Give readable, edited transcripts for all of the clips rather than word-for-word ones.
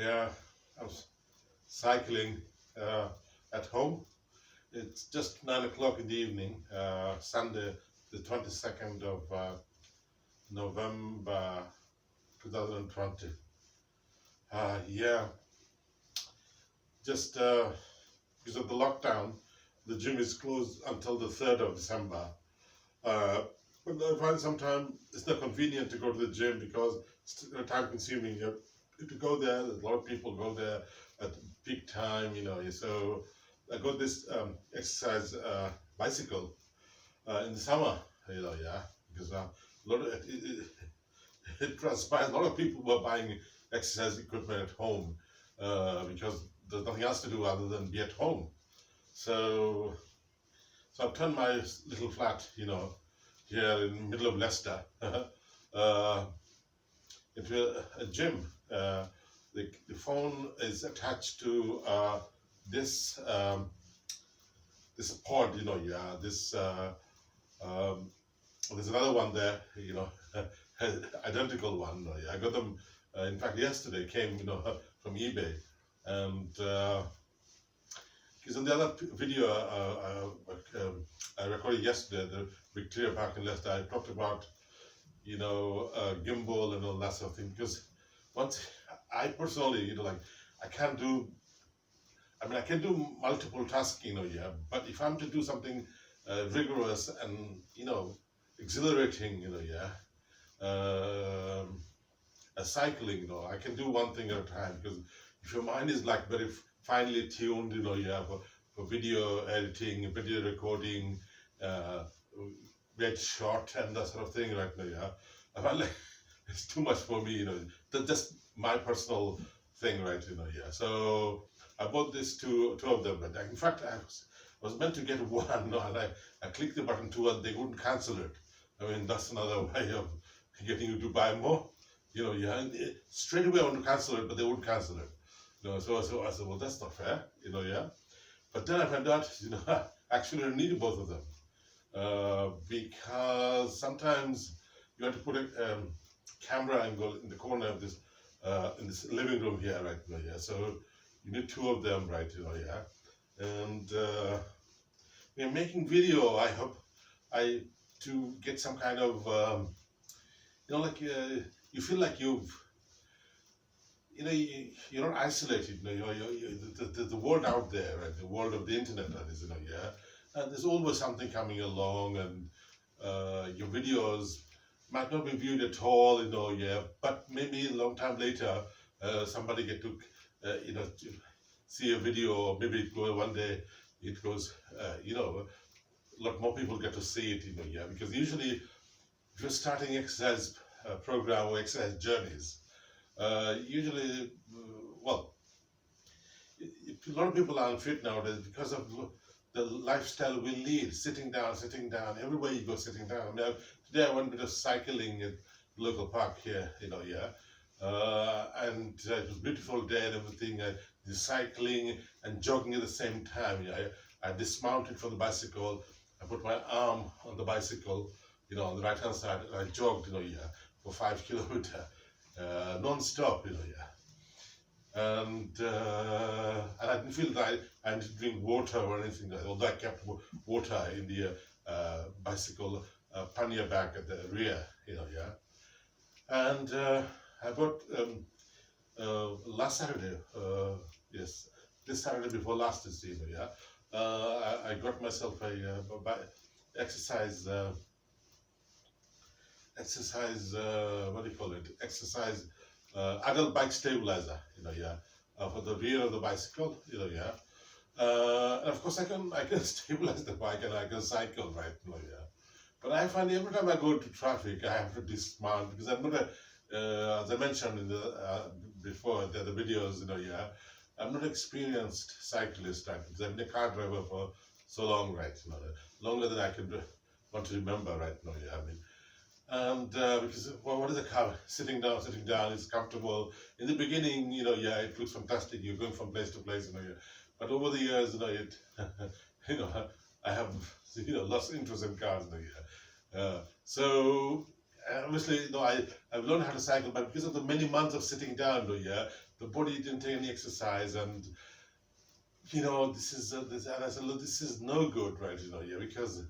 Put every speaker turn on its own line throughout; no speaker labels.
Yeah, I was cycling uh, at home. It's just 9 o'clock in the evening, Sunday, the 22nd of November 2020. Yeah, just because of the lockdown, the gym is closed until the 3rd of December. Uh, but I find sometimes it's not convenient to go to the gym because it's time consuming. You have to go there, a lot of people go there at peak time, So I got this exercise bicycle in the summer, yeah, because a lot of it transpires. A lot of people were buying exercise equipment at home because there's nothing else to do other than be at home. So, so I've turned my little flat, here in the middle of Leicester, into a gym. The phone is attached to this this pod, yeah. There's another one there, identical one. Yeah. I got them. In fact, yesterday came, from eBay, and because in the other video I recorded yesterday, the Victoria Park in Leicester, I talked about gimbal and all that sort of thing. Because once I personally, like I can't do. I mean, I can do multiple tasking, yeah. But if I'm to do something rigorous and exhilarating, yeah, cycling, I can do one thing at a time. Because if your mind is like very finely tuned, yeah, for video editing, video recording, get shot and that sort of thing, right now, yeah. I find like it's too much for me, That's just my personal thing, right, yeah. So I bought this two of them, but in fact I was meant to get one, and I clicked the button two and they wouldn't cancel it. I mean, that's another way of getting you to buy more, yeah. And straight away I want to cancel it, but they wouldn't cancel it. So I said, well, that's not fair, yeah. But then I found out, actually I needed both of them because sometimes you have to put a camera angle in the corner of this in this living room here, right now, yeah. So you need two of them, right, yeah. And making video, I hope to get some kind of like you feel like you're not isolated, the world out there, right? The world of the internet, that is, yeah. And there's always something coming along, and your videos might not be viewed at all, yeah. But maybe a long time later, somebody get to, to see a video, or maybe one day it goes, a lot more people get to see it, yeah. Because usually, if you're starting exercise program or exercise journeys, usually, well, a lot of people are unfit nowadays because of the lifestyle we lead, sitting down, everywhere you go, sitting down. Now, today I went a bit of cycling at the local park here, yeah. And it was a beautiful day and everything, the cycling and jogging at the same time. Yeah. I dismounted from the bicycle, I put my arm on the bicycle, on the right hand side, and I jogged, yeah, for 5 kilometers, non-stop, yeah. And I didn't feel that I need to drink water or anything like that, although I kept water in the bicycle pannier bag at the rear, yeah. And I bought last Saturday, yes, this Saturday before last this year, yeah. I got myself a exercise, what do you call it? Exercise adult bike stabilizer, yeah, for the rear of the bicycle, yeah. And of course I can stabilize the bike and I can cycle, right, yeah. But I find every time I go into traffic, I have to dismount because I'm not as I mentioned in the before the videos, yeah. I'm not an experienced cyclist, right? Because I've been a car driver for so long, right? Longer than I can want to remember, right? Yeah, I mean. And because what is a car? Sitting down, it's comfortable. In the beginning, yeah, it looks fantastic. You're going from place to place, yeah. But over the years, it, I have, lost interest in cars, yeah. So obviously, I've learned how to cycle, but because of the many months of sitting down, yeah, the body didn't take any exercise, and this is this, and I said, look, this is no good, right? Yeah, because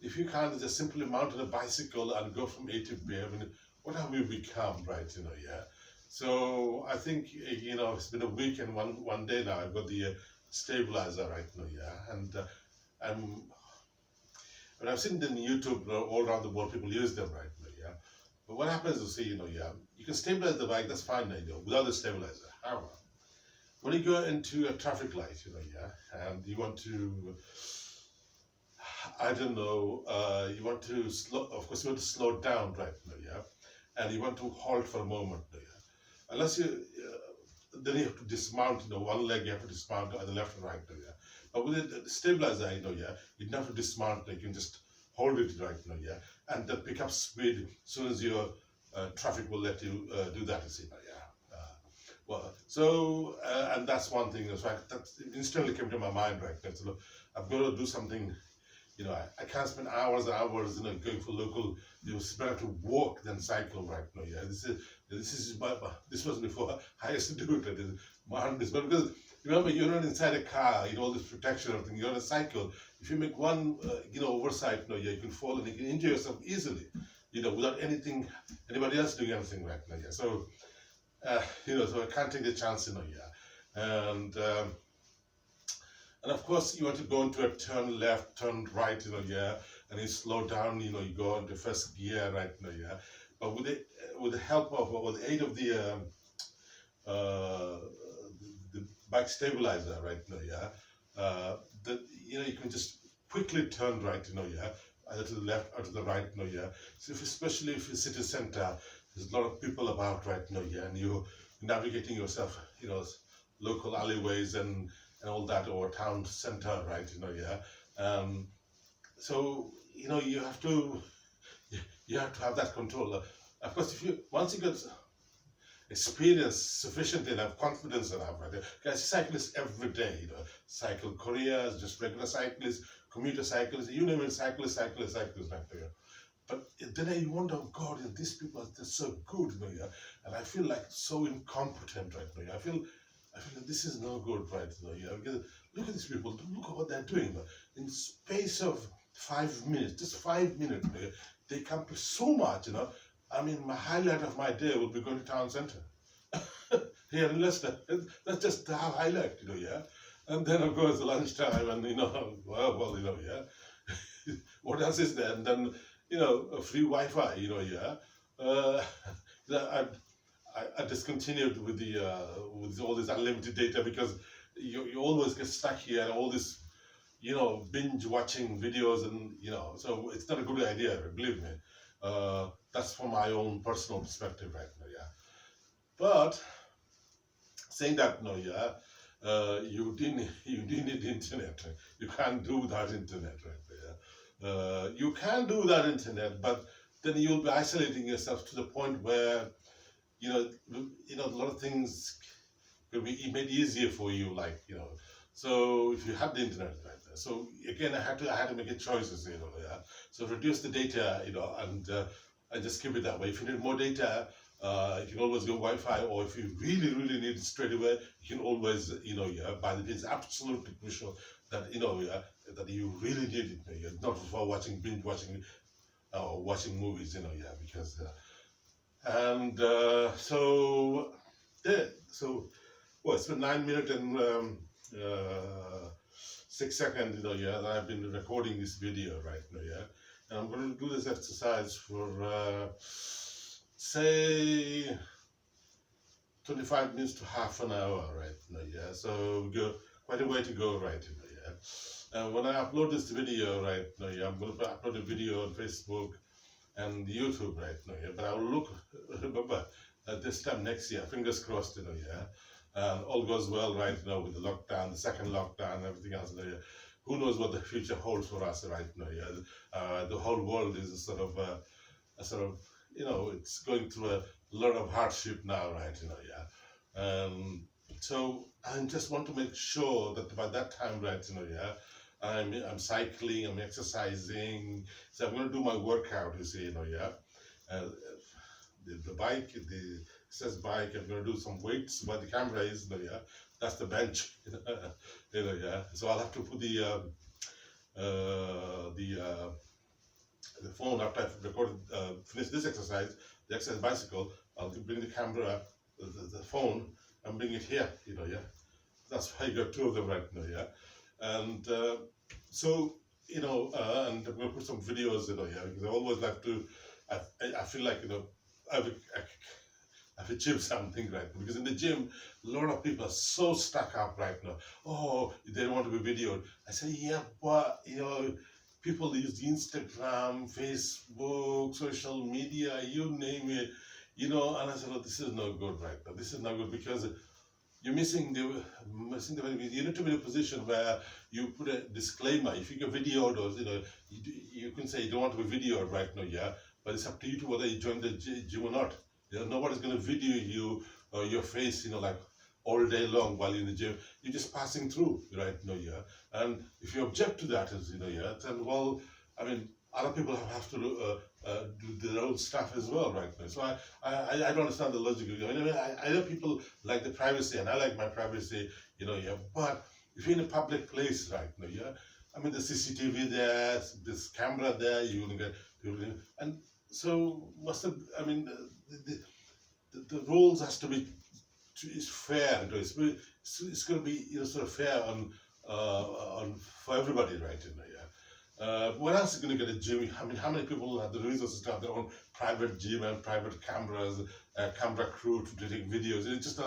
if you can't just simply mount on a bicycle and go from A to B, I mean, what have you become, right? Yeah. So I think it's been a week and one day now. I've got the stabilizer right now, yeah, and I'm. But I've seen in YouTube all around the world people use them right now, yeah. But what happens is, yeah, you can stabilize the bike, that's fine, without the stabilizer. However, when you go into a traffic light, yeah, and you want to, I don't know, you want to slow, of course, you want to slow down right now, yeah, and you want to halt for a moment, yeah. Unless you, then you have to dismount, one leg you have to dismount either left or right, yeah. But with the stabilizer, yeah, you don't have to dismount, you can just hold it right now, yeah, and then pick up speed as soon as your traffic will let you do that, yeah. Well, so, and that's one thing, that's right, that instantly came to my mind, right, so look, I've got to do something, I can't spend hours and hours, going for local, it's better to walk than cycle right now, yeah, this was before I used to do it, this, but because, remember, you're not inside a car, all this protection, everything, you're on a cycle, if you make one, oversight, yeah, you can fall and you can injure yourself easily, without anybody else doing anything right now, yeah, so, so I can't take the chance, yeah, and of course, you want to go into a turn left, turn right, yeah, and you slow down, you go into first gear, right, yeah. But with the help of, or the aid of the bike stabilizer, right, yeah, you can just quickly turn right, yeah, either to the left or to the right, yeah. So especially if you city center, there's a lot of people about, right, yeah, and you're navigating yourself, local alleyways and all that, or town center, right, yeah. So you have to have that control. Of course, once you get experience sufficiently enough, confidence enough, right? Guys, cyclists every day, cycle couriers, just regular cyclists, commuter cyclists, you name it, cyclists, right there. But then I wonder, oh God, these people are so good, yeah? And I feel like so incompetent right now. I feel like this is no good right now, yeah? Because look at these people, look at what they're doing. In the space of 5 minutes, just 5 minutes, they accomplish so much, I mean, my highlight of my day would be going to town centre. Here in Leicester. That's just the highlight, yeah. And then, of course, lunchtime and, well, yeah. What else is there? And then, a free Wi-Fi, yeah. I discontinued with with all this unlimited data because you always get stuck here and all this, binge watching videos and, so it's not a good idea, believe me. That's from my own personal perspective right now, yeah. But saying that, no, yeah, you do need internet. You can't do without internet, right? Yeah. You can do without internet, but then you'll be isolating yourself to the point where a lot of things will be made easier for you, like So if you have the internet right there, so again, I had to make a choices, yeah. So reduce the data, and just keep it that way. If you need more data, you can always go Wi-Fi, or if you really need it straight away, you can always, yeah, buy it. It's absolutely crucial that yeah, that you really need it. Yeah, not for binge watching, or watching movies, yeah, because so yeah, so well, it's been 9 minutes and 6 seconds, yeah, that I've been recording this video right now, yeah. And I'm going to do this exercise for, say, 25 minutes to half an hour right now, yeah. So we go quite a way to go right now, yeah. And when I upload this video right now, yeah, I'm going to upload a video on Facebook and YouTube right now, yeah. But I will remember, this time next year, fingers crossed, yeah. And all goes well right now with the lockdown, the second lockdown, everything else, yeah. Who knows what the future holds for us right now, yeah. The whole world is a sort of, it's going through a lot of hardship now, right, yeah. So I just want to make sure that by that time, right, yeah, I'm cycling, I'm exercising, so I'm going to do my workout, you see, yeah. The bike, says bike, I'm going to do some weights, but the camera is, you know, yeah, that's the bench, you know, yeah. So I'll have to put the phone after I've recorded, finish this exercise, the exercise bicycle. I'll bring the camera, the phone, and bring it here, you know, yeah. That's why I got two of them right now, yeah. And so, you know, and I'm going to put some videos, you know, yeah, because I always like to, I feel like, you know, I've achieved something right now. Because in the gym, a lot of people are so stuck up right now. Oh, they don't want to be videoed. I say, yeah, but, you know, people use Instagram, Facebook, social media, you name it, you know, and I said, oh, this is not good right now. This is not good because you're missing the you need to be in a position where you put a disclaimer. If you get videoed, or you know, you can say you don't want to be videoed right now, yeah, but it's up to you to whether you join the gym or not. You know, nobody's going to video you or your face, you know, like all day long while you're in the gym. You're just passing through right now, yeah. And if you object to that, as you know, yeah, then well, I mean, other people have to do their own stuff as well right now. So I don't understand the logic. I mean, I know people like the privacy, and I like my privacy, you know, yeah. But if you're in a public place right now, yeah, I mean, the CCTV there, this camera there, you will get, and so what's the? I mean, the rules has to be is fair. It's going to be, you know, sort of fair on for everybody, right? You know, yeah. What else is going to get a gym? I mean, how many people have the resources to have their own private gym and private cameras, camera crew to take videos? It's just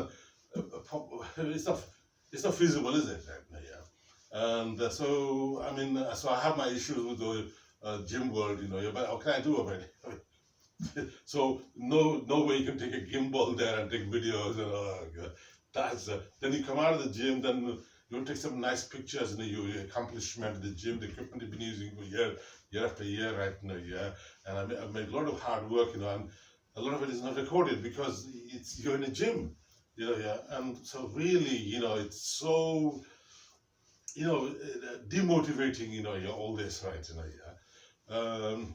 it's not feasible, is it? Right? Yeah. And so, I mean, so I have my issues with the gym world, you know. Yeah, but what can I do about it? So no way you can take a gimbal there and take videos and that's then you come out of the gym, then you take some nice pictures, and your accomplishment of the gym, the equipment you've been using for year after year, right now, yeah. And I made a lot of hard work, you know, and a lot of it is not recorded because you're in a gym, you know, yeah. And so really, you know, it's so, you know, demotivating, you know, yeah, all this, right, you know, yeah.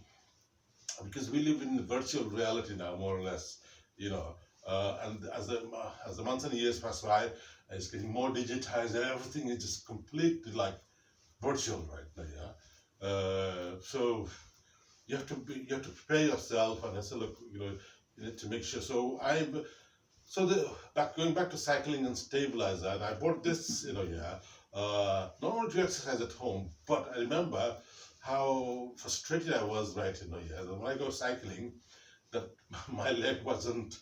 Because we live in virtual reality now, more or less, you know, and as the months and years pass by, it's getting more digitized, and everything is just completely like virtual right now, yeah. So you have to prepare yourself, and I say, look, you know, you need to make sure. So going back to cycling and stabilizer, and I bought this, you know, yeah, not only to exercise at home, but I remember how frustrated I was, right, you know, yeah, when I go cycling, that my leg wasn't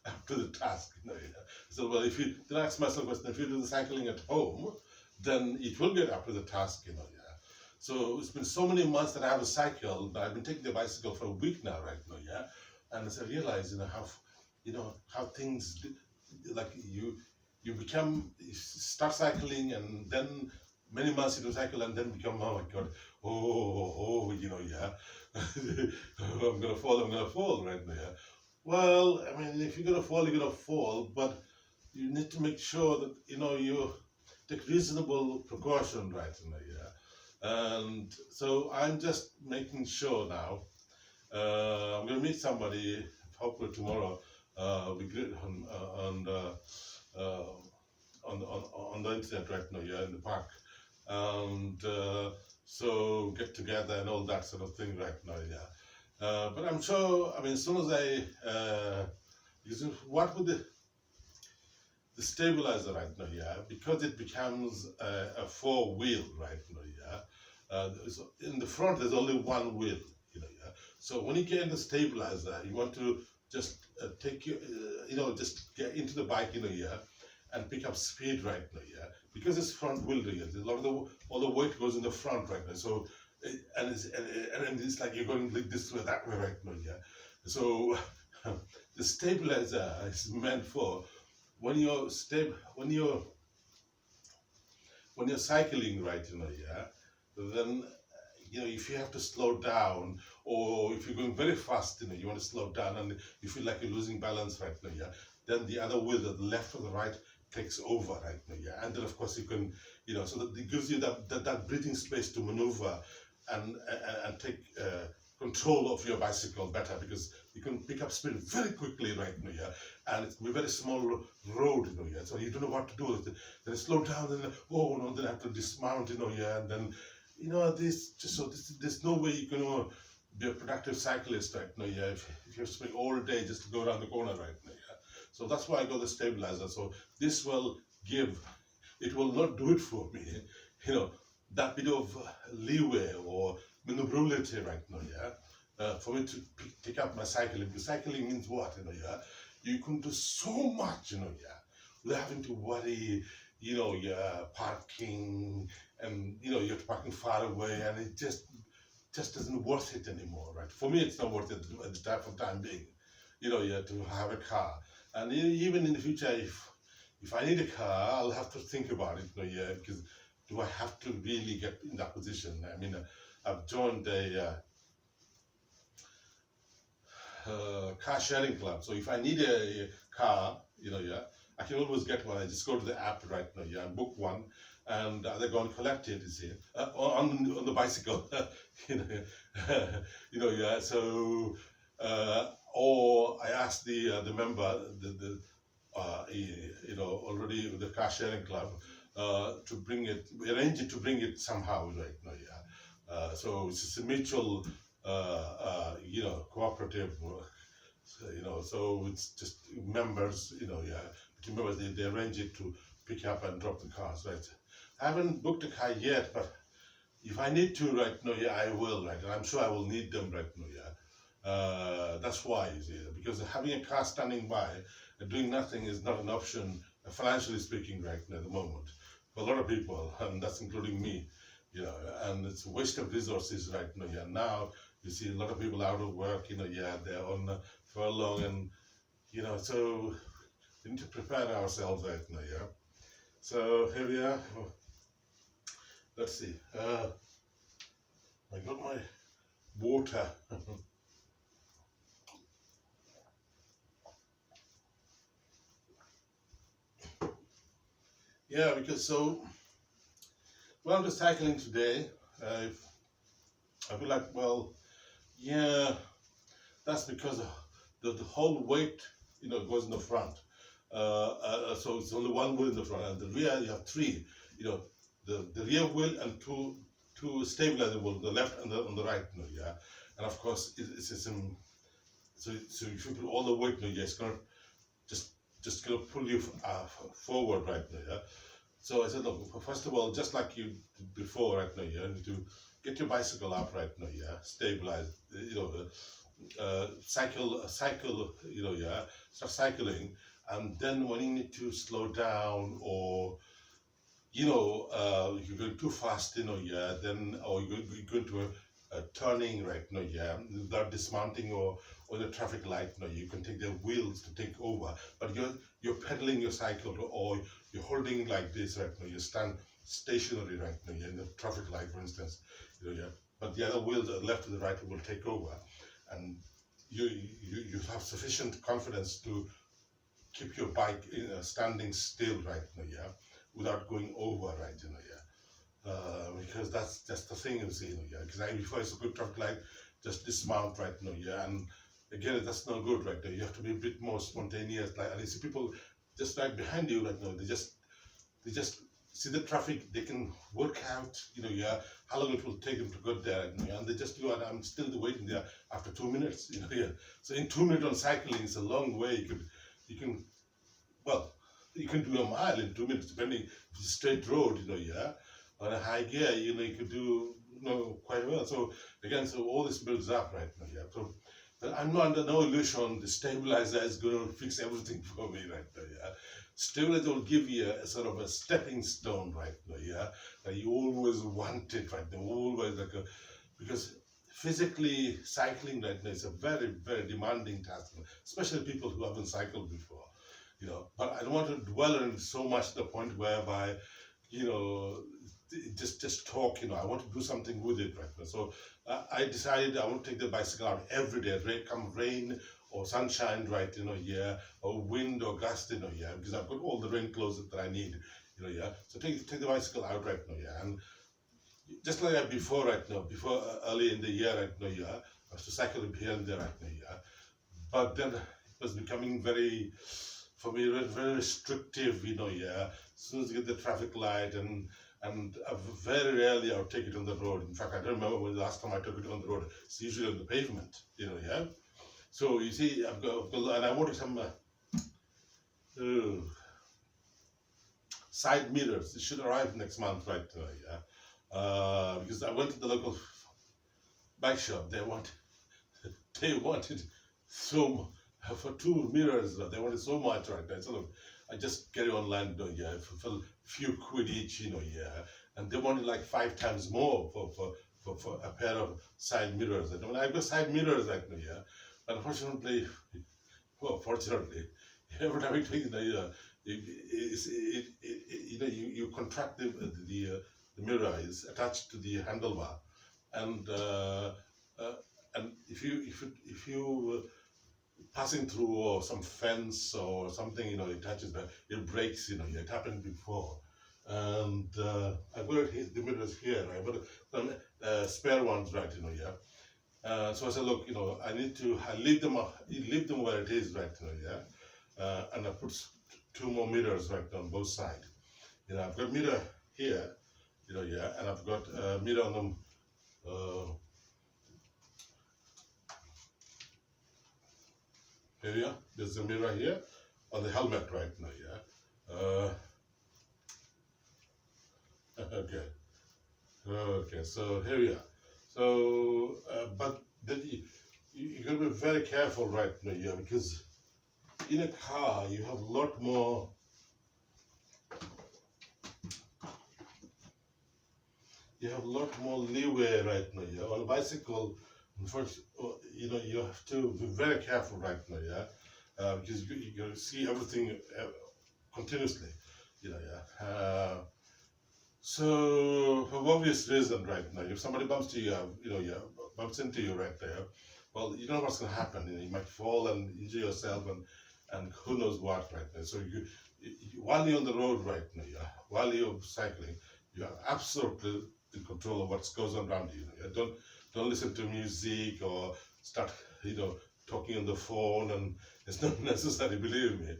up to the task, you know, yeah. So, well, then I asked myself, if you do the cycling at home, then it will get up to the task, you know, yeah. So it's been so many months that I have a cycle, that I've been taking the bicycle for a week now, right now, yeah. And as I realize, you know, how things, like you start cycling, and then many months you do cycle, and then become, oh my God, you know, yeah, I'm gonna fall right now, yeah. Well, I mean, if you're gonna fall, you're gonna fall, but you need to make sure that, you know, you take reasonable precaution, right, you know, yeah. And so I'm just making sure now, I'm gonna meet somebody, hopefully tomorrow, we great on the internet right now, yeah, in the park. And so get together and all that sort of thing right now, yeah. But I'm sure, I mean, as soon as what would the stabilizer right now, yeah, because it becomes a four-wheel right now, yeah. In the front, there's only one wheel, you know, yeah. So when you get in the stabilizer, you want to just take your, you know, just get into the bike, you know, yeah, and pick up speed right now, yeah, because it's front wheel, yeah. A lot of all the weight goes in the front right now, so and it's like you're going like this way, that way right now, yeah. So the stabilizer is meant for when you're cycling, right, you know, yeah. Then, you know, if you have to slow down, or if you're going very fast, you know, you want to slow down, and you feel like you're losing balance right now, yeah, then the other wheel, the left or the right, takes over right now, yeah. And then of course you can, you know, so that it gives you that breathing space to maneuver and take control of your bicycle better, because you can pick up speed very quickly right now, yeah, and it's a very small road, yeah, so you don't know what to do. Then slow down, then oh no, then I have to dismount, yeah, and then there's no way you can be a productive cyclist right now, yeah, if you spend all day just to go around the corner right now, yeah. So that's why I got the stabilizer. So this will it will not do it for me, that bit of leeway or maneuverability right now, yeah, for me to pick up my cycling. Because cycling means what, yeah, you can do so much, yeah, without having to worry, you're parking, and you're parking far away, and it just isn't worth it anymore, right? For me, it's not worth it at the time being, yeah, to have a car. And even in the future, if I need a car, I'll have to think about it, yeah, because do I have to really get in that position? I mean, I've joined a car sharing club, so if I need a car, yeah, I can always get one. I just go to the app right now, yeah, and book one, and they go and collect it, you see, on the bicycle, yeah. So, or I asked the member, already with the car sharing club, to arrange it to bring it somehow right now, yeah. So it's a mutual, cooperative, so it's just members, yeah, between members, they arrange it to pick up and drop the cars, right? I haven't booked a car yet, but if I need to right now, yeah, I will, right? And I'm sure I will need them right now, yeah. That's why, you see, because having a car standing by and doing nothing is not an option, financially speaking, right now at the moment, for a lot of people, and that's including me, and it's a waste of resources right now, yeah. Now, you see a lot of people out of work, yeah, they're on furlough, and, so we need to prepare ourselves right now, yeah. So here we are. Let's see. I got my water. Yeah, because I'm just cycling today. I feel like, well, yeah, that's because the whole weight, goes in the front. So it's only one wheel in the front, and the rear you have three. The rear wheel and two stabilizer wheels, the left and on the right. Yeah, and of course so if you put all the weight, yeah, it's gonna just gonna pull you forward right now. Yeah. So I said, look, first of all, just like you did before, right now, you need to get your bicycle up right now, yeah, stabilize, cycle, yeah, start cycling, and then when you need to slow down, or you're going too fast, yeah, then, or you're going to a turning right now, yeah, without dismounting or the traffic light, you can take the wheels to take over, but you're pedaling your cycle, or you're holding like this right now, you stand stationary right now, yeah, in the traffic light, for instance, yeah, but the other wheels, the left and the right, will take over, and you have sufficient confidence to keep your bike standing still right now, yeah, without going over, right, yeah. Because that's just the thing, you see, yeah, because before it's a good traffic light, just dismount right now, yeah, and again, that's not good right there. You have to be a bit more spontaneous, like, and you see people just right behind you right now, they just see the traffic, they can work out, yeah, how long it will take them to get there, and they just go, and I'm still waiting there after 2 minutes, yeah. So in 2 minutes on cycling, it's a long way. You can do a mile in 2 minutes, depending if it's a straight road, yeah. On a high gear, you could do, quite well. So again, so all this builds up right now, yeah. So I'm not under no illusion the stabilizer is going to fix everything for me right now, yeah. Stabilizer will give you a sort of a stepping stone right now, yeah. That you always want it right now, always because physically cycling right now is a very, very demanding task, especially people who haven't cycled before, But I don't want to dwell on it so much to the point whereby, just talk, I want to do something with it right now. So I decided I want to take the bicycle out every day, come rain or sunshine, right, yeah, or wind or gust, yeah, because I've got all the rain clothes that I need, yeah. So take the bicycle out right now, yeah, and just like before right now, before early in the year right now, yeah, I was to cycle here and there right now, yeah. But then it was becoming very, for me, very restrictive, yeah. As soon as you get the traffic light and very rarely I would take it on the road. In fact, I don't remember when the last time I took it on the road. It's usually on the pavement, yeah. So you see, and I wanted some side mirrors. It should arrive next month, right? Yeah. Because I went to the local bike shop. They wanted so for 2 mirrors. They wanted so much, right? I just carry online, yeah, for a few quid each, yeah. And they wanted like 5 times more for a pair of side mirrors. And I've got side mirrors right now, yeah. But unfortunately, well, fortunately, every time you take you contract the mirror is attached to the handlebar, and uh, and if you passing through or some fence or something, it touches it breaks. It happened before, and I got the mirrors here. I got some spare ones, right? Yeah. So I said, look, I leave them where it is, right? Yeah. And I put 2 more mirrors right on both sides. I've got mirror here, yeah, and I've got mirror on them. Here, yeah, there's a mirror here on the helmet right now, yeah. Okay, okay. So here we are. So, but then you got to be very careful right now, yeah, because in a car you have a lot more. You have a lot more leeway right now, yeah. On a bicycle, unfortunately, you have to be very careful right now, yeah, because you see everything continuously, yeah. So for obvious reason, right now, if somebody bumps to you, yeah, bumps into you right there, well, you don't know what's going to happen. You might fall and injure yourself, and who knows what right there. So while you're on the road right now, yeah, while you're cycling, you are absolutely in control of what goes on around you. Yeah? Don't listen to music or start, talking on the phone, and it's not necessary. Believe me.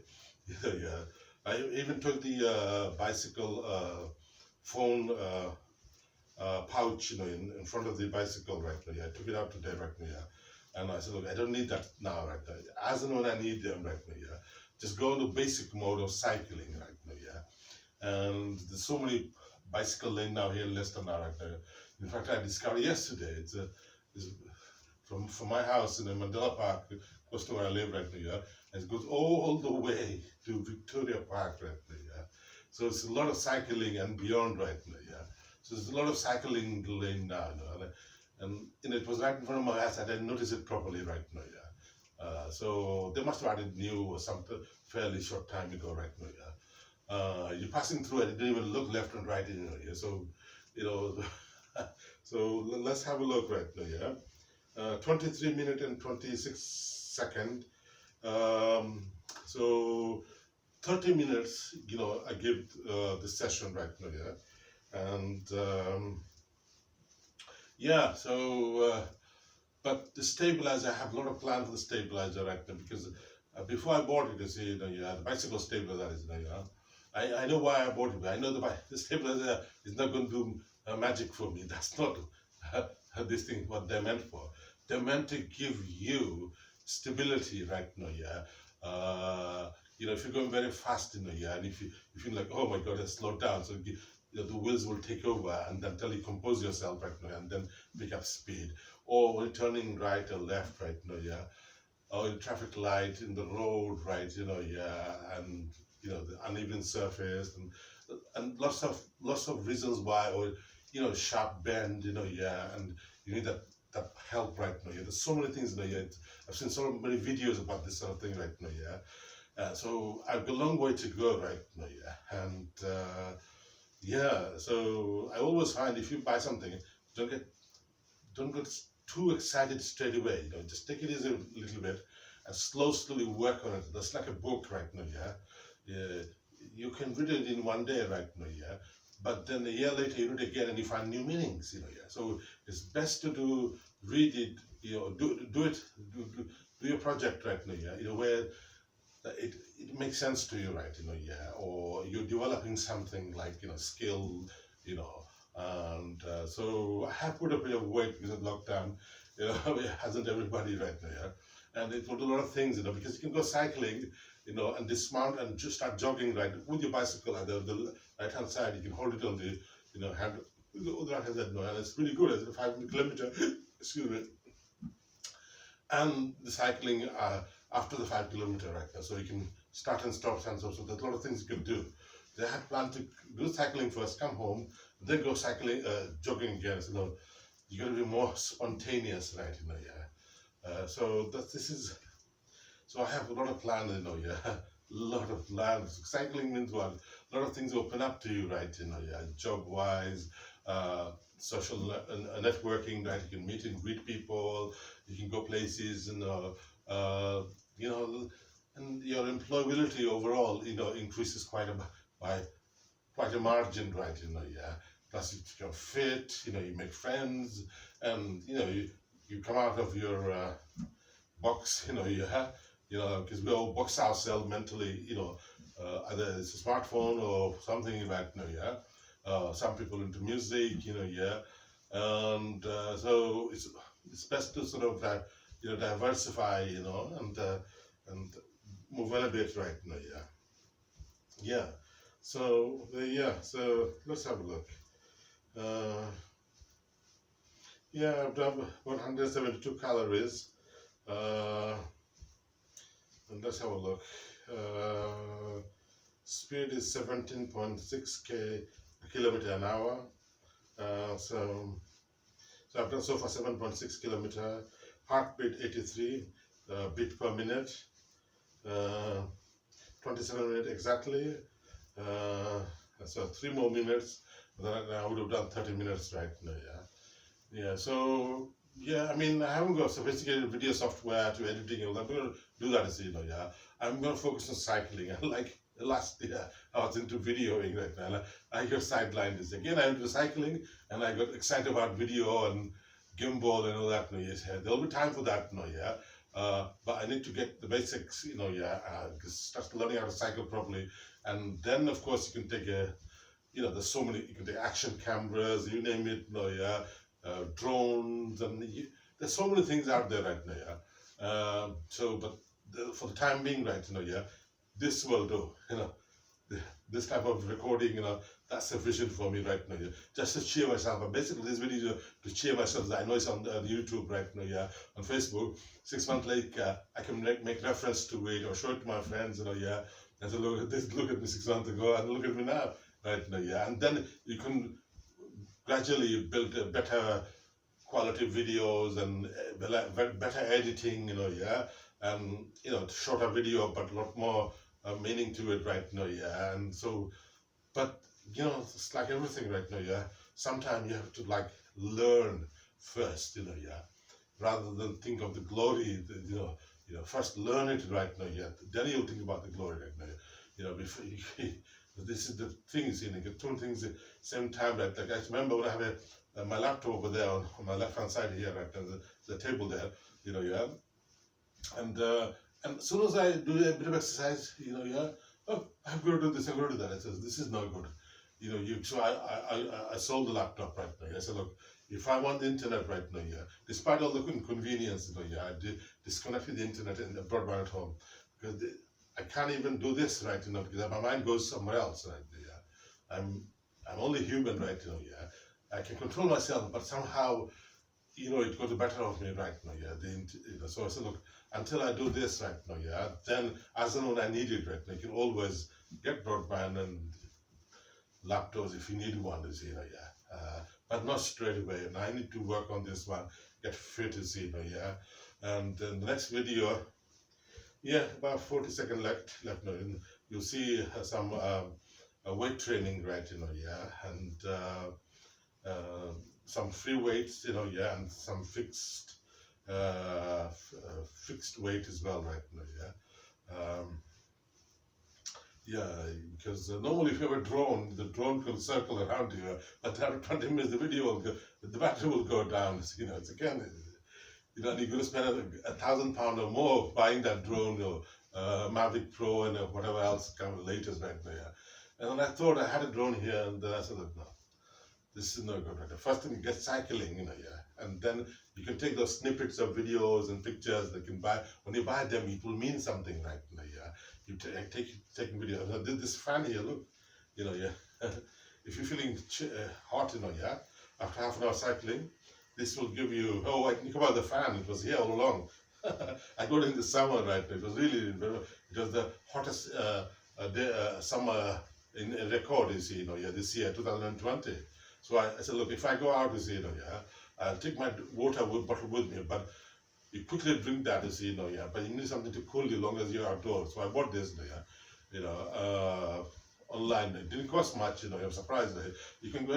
Yeah. I even took the bicycle phone pouch, in front of the bicycle right now. Yeah, I took it out today right now. Yeah. And I said, look, I don't need that now right now. As and when I need them right now. Yeah. Just go into basic mode of cycling right now. Yeah. And there's so many bicycle lane now here in Leicester now right now. In fact, I discovered yesterday. It's from my house in the Mandela Park, close to where I live right now. Yeah. And it goes all the way to Victoria Park right now. Yeah. So it's a lot of cycling and beyond right now, yeah. So there's a lot of cycling lane now, and it was right in front of my house. I didn't notice it properly right now, yeah. So they must have added new or something fairly short time ago right now, yeah. You're passing through and it didn't even look left and right, yeah. So, so let's have a look right now, yeah. 23 minutes and 26 seconds. So 30 minutes, I give this session right now, yeah. And yeah, so but the stabilizer, I have a lot of plan for the stabilizer right now, because before I bought it, you see, yeah, the bicycle stabilizer is, I know why I bought it, but I know the stabilizer is not going to do magic for me. That's not this thing what they're meant for. They're meant to give you stability right now, yeah. If you're going very fast, yeah, and if you feel like, oh my God, I slowed down, so the wheels will take over, and then until you compose yourself right now, and then pick up speed. Or when turning right or left right now, yeah, or in traffic light in the road, right, yeah, and the uneven surface, and lots of reasons why, or sharp bend, yeah, and you need that help right now. Yeah, there's so many things, yeah. I've seen so many videos about this sort of thing right now, yeah. So I've got a long way to go right now, yeah, and yeah. So I always find if you buy something, don't get too excited straight away. Just take it easy a little bit and slowly work on it. That's like a book right now, yeah. Yeah, you can read it in one day right now, yeah. but then a year later you read it again and you find new meanings, yeah. So it's best to read it, do your project right now, yeah, where it makes sense to you, right, yeah, or you're developing something like, skill, and so I have put a bit of weight because of lockdown, it hasn't everybody right now, yeah, and it will do a lot of things, because you can go cycling, and dismount and just start jogging, right, with your bicycle at the right hand side. You can hold it on the, hand, with the other hand, and it's really good. It's a 5 kilometer, excuse me, and the cycling after the 5 kilometer, right now, so you can start and stop, and so there's a lot of things you can do. They had planned to do cycling first, come home, then go cycling, jogging again. So, you got to be more spontaneous, right? Yeah. So this is. So I have a lot of plans, yeah, a lot of plans. Cycling means what? A lot of things open up to you, right? Yeah, job-wise, social networking, right? You can meet and greet people. You can go places, and your employability overall, increases by quite a margin, right? Yeah. Plus, you're fit, you make friends, and you come out of your box, because we all box ourselves mentally, either it's a smartphone or something like, yeah. Some people into music, yeah, and so it's best to sort of, diversify, and move on a bit, right, yeah, yeah. So yeah, so let's have a look. Yeah, I've done 172 calories. And let's have a look. Speed is 17.6 kilometer an hour. So I've done so far 7.6 kilometer. Heartbeat 83 beat per minute. 27 minutes exactly. So 3 more minutes. Then I would have done 30 minutes right now. Yeah. Yeah. So yeah, I mean, I haven't got sophisticated video software to editing. I'm going to do that, yeah. I'm going to focus on cycling. Like last year, I was into videoing right now. And I got sidelined this. Again, I'm into cycling, and I got excited about video and gimbal and all that. Yes, there'll be time for that, yeah. But I need to get the basics, yeah. Start learning how to cycle properly, and then of course you can take there's so many. You can take action cameras, you name it, yeah. Drones, and there's so many things out there right now, yeah. But for the time being, right, yeah, this will do, this type of recording, that's sufficient for me right now, yeah. Just to cheer myself up. Basically, this video to cheer myself. I know it's on YouTube right now, yeah, on Facebook. 6 months later, I can make reference to it or show it to my friends, yeah. And so look at me 6 months ago, and look at me now, right now, yeah. And then you can gradually build a better quality videos and better editing, yeah, and shorter video but a lot more meaning to it right now, yeah. And so, but it's like everything right now, yeah. Sometimes you have to like learn first, yeah, rather than think of the glory, first learn it right now, yeah. Then you'll think about the glory right now, before you, this is the things, get two things at the same time, right? Like I remember when I have my laptop over there on my left hand side here, right? The table there, yeah. And as soon as I do a bit of exercise, yeah, oh, I'm going to do this, I'm going to do that. I says, this is not good. So I sold the laptop right now. I said, look, if I want the internet right now, yeah, despite all the inconvenience, yeah, I disconnected the internet and the broadband at home, because I can't even do this right now, because my mind goes somewhere else right now, yeah. I'm only human right now, yeah. I can control myself, but somehow, it got the better of me right now, yeah. So I said, look, until I do this right now, yeah, then as and when I need it right now, you can always get broadband and laptops if you need one, yeah. But not straight away. And I need to work on this one, get fit, yeah. And then the next video, yeah, about 40 seconds left now. And you'll see some weight training, right, yeah, and some free weights, yeah, and some fixed fixed weight as well, right now, yeah. Yeah, because normally if you have a drone, the drone will circle around you, but after 20 minutes the video will go, the battery will go down. You know, it's again, you know, you're going to spend £1,000 or more buying that drone or Mavic Pro and whatever else kind of latest right now. Yeah. And then I thought I had a drone here, and then I said, no, this is not good. Right? The first thing you get cycling, you know, yeah, and then you can take those snippets of videos and pictures that you can buy. When you buy them, it will mean something, right? You know, yeah, you take video. Now, this fan here, look, you know, yeah. If you're feeling hot, you know, yeah, after half an hour cycling, this will give you. Oh, I think about the fan. It was here all along. I got it in the summer, right? It was really, it was the hottest day, summer in record. You see, you know, yeah, this year, 2020. So I said, look, if I go out, you see, you know, yeah, I'll take my water bottle with me, but you quickly drink that, you see, you know, yeah, but you need something to cool you long as you're outdoors. So I bought this, you know, online. It didn't cost much, you know, I'm surprised. You can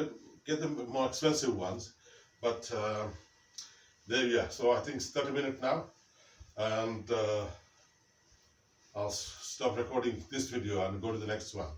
get the more expensive ones, but there you are. So I think it's 30 minutes now, and I'll stop recording this video and go to the next one.